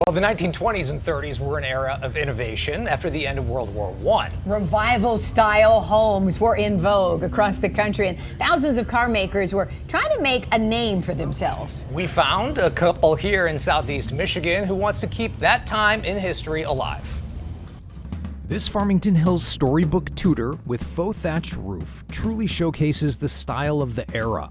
Well, the 1920s and 30s were an era of innovation after the end of World War I. Revival-style homes were in vogue across the country, and thousands of car makers were trying to make a name for themselves. We found a couple here in Southeast Michigan who wants to keep that time in history alive. This Farmington Hills storybook Tudor with faux thatch roof truly showcases the style of the era.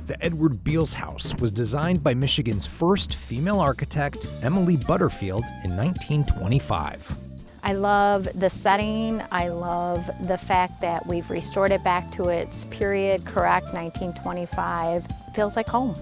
The Edward Beals house was designed by Michigan's first female architect, Emily Butterfield, in 1925. I love the setting. I love the fact that we've restored it back to its period correct 1925. Feels like home.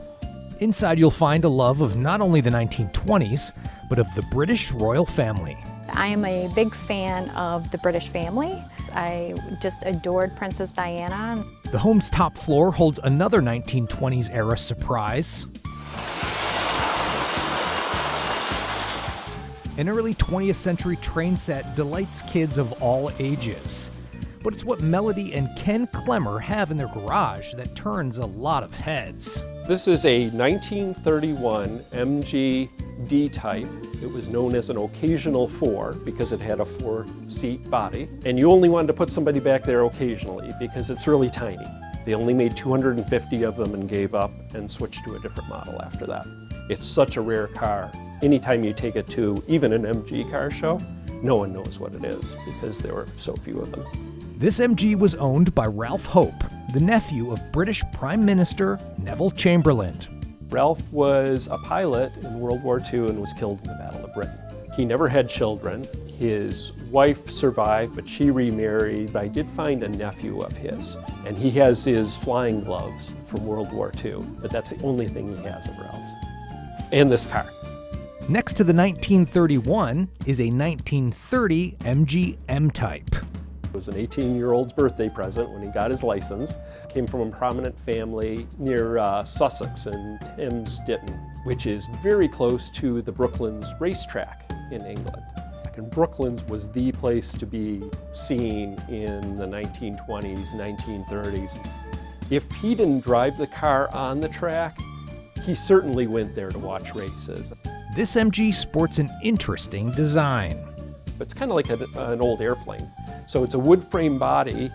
Inside you'll find a love of not only the 1920s, but of the British royal family. I am a big fan of the British family. I just adored Princess Diana. The home's top floor holds another 1920s era surprise. An early 20th century train set delights kids of all ages. But it's what Melody and Ken Klemmer have in their garage that turns a lot of heads. This is a 1931 MG D-type. It was known as an occasional 4 because it had a 4-seat body. And you only wanted to put somebody back there occasionally because it's really tiny. They only made 250 of them and gave up and switched to a different model after that. It's such a rare car. Anytime you take it to even an MG car show, no one knows what it is because there were so few of them. This MG was owned by Ralph Hope, the nephew of British Prime Minister Neville Chamberlain. Ralph was a pilot in World War II and was killed in the Battle of Britain. He never had children. His wife survived, but she remarried. But I did find a nephew of his, and he has his flying gloves from World War II, but that's the only thing he has of Ralph's. And this car. Next to the 1931 is a 1930 MG M-Type. It was an 18-year-old's birthday present when he got his license. Came from a prominent family near Sussex and Thames Ditton, which is very close to the Brooklands racetrack in England. And Brooklands was the place to be seen in the 1920s, 1930s. If he didn't drive the car on the track, he certainly went there to watch races. This MG sports an interesting design. It's kind of like an old airplane. So it's a wood frame body,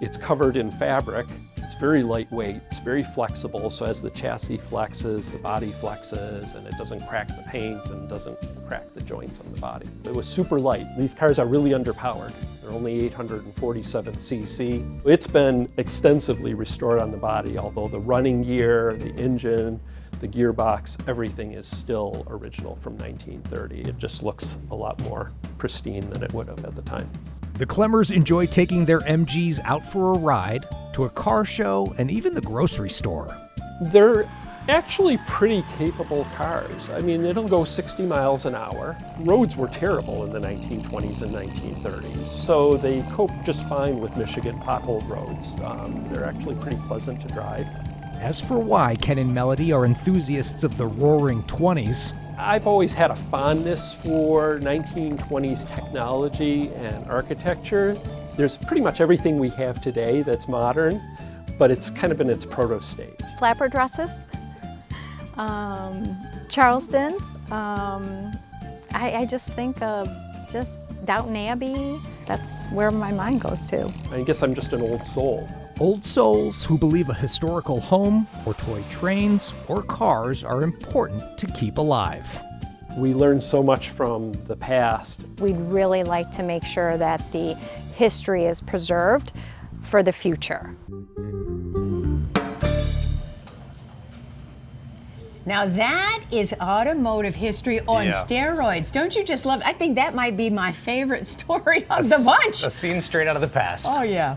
it's covered in fabric, it's very lightweight, it's very flexible, so as the chassis flexes, the body flexes, and it doesn't crack the paint and doesn't crack the joints on the body. It was super light. These cars are really underpowered. They're only 847 cc. It's been extensively restored on the body, although the running gear, the engine, the gearbox, everything is still original from 1930. It just looks a lot more pristine than it would have at the time. The Klemmers enjoy taking their MGs out for a ride, to a car show, and even the grocery store. They're actually pretty capable cars. I mean, it'll go 60 miles an hour. Roads were terrible in the 1920s and 1930s, so they coped just fine with Michigan pothole roads. They're actually pretty pleasant to drive. As for why Ken and Melody are enthusiasts of the roaring 20s, I've always had a fondness for 1920s technology and architecture. There's pretty much everything we have today that's modern, but it's kind of in its proto stage. Flapper dresses, Charleston's. I just think of just Downton Abbey. That's where my mind goes to. I guess I'm just an old soul. Old souls who believe a historical home, or toy trains, or cars are important to keep alive. We learn so much from the past. We'd really like to make sure that the history is preserved for the future. Now that is automotive history on steroids. Don't you just love it? I think that might be my favorite story of the bunch. A scene straight out of the past. Oh, yeah.